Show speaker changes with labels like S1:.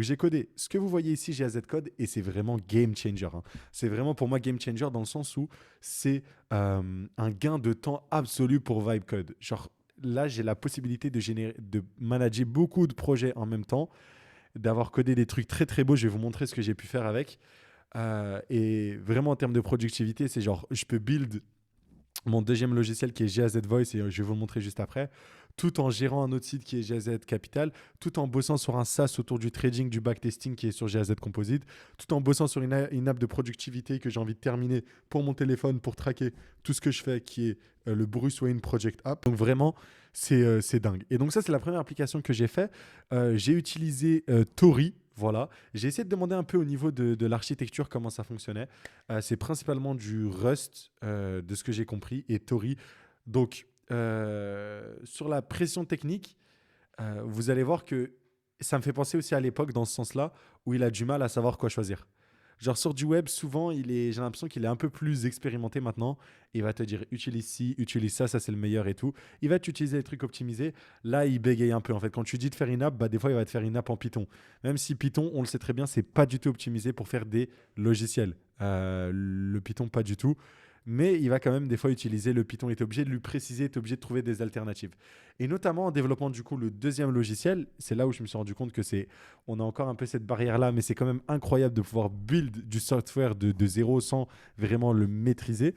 S1: Donc j'ai codé. Ce que vous voyez ici, j'ai AZ Code et c'est vraiment game changer, hein. C'est vraiment pour moi game changer dans le sens où c'est un gain de temps absolu pour Vibe Code. Genre là, j'ai la possibilité de manager beaucoup de projets en même temps, d'avoir codé des trucs très très beaux. Je vais vous montrer ce que j'ai pu faire avec. Et vraiment en termes de productivité, c'est genre je peux build mon deuxième logiciel qui est GAZ Voice, et je vais vous le montrer juste après, tout en gérant un autre site qui est GAZ Capital, tout en bossant sur un SaaS autour du trading, du backtesting qui est sur GAZ Composite, tout en bossant sur une app de productivité que j'ai envie de terminer pour mon téléphone pour traquer tout ce que je fais, qui est le Bruce Wayne Project App. Donc vraiment, c'est dingue. Et donc ça, c'est la première application que j'ai fait. J'ai utilisé Tori. Voilà, j'ai essayé de demander un peu au niveau de l'architecture comment ça fonctionnait. C'est principalement du Rust, de ce que j'ai compris, et Tori. Donc, sur la pression technique, vous allez voir que ça me fait penser aussi à l'époque, dans ce sens-là, où il a du mal à savoir quoi choisir. Genre sur du web, souvent, j'ai l'impression qu'il est un peu plus expérimenté maintenant. Il va te dire utilise ci, utilise ça, ça c'est le meilleur et tout. Il va t'utiliser les trucs optimisés. Là, il bégaye un peu. En fait, quand tu dis de faire une app, bah, des fois, il va te faire une app en Python. Même si Python, on le sait très bien, c'est pas du tout optimisé pour faire des logiciels. Le Python, pas du tout. Mais il va quand même des fois utiliser le Python. Il est obligé de lui préciser, il est obligé de trouver des alternatives. Et notamment en développant du coup le deuxième logiciel, c'est là où je me suis rendu compte que on a encore un peu cette barrière-là, mais c'est quand même incroyable de pouvoir build du software de zéro sans vraiment le maîtriser.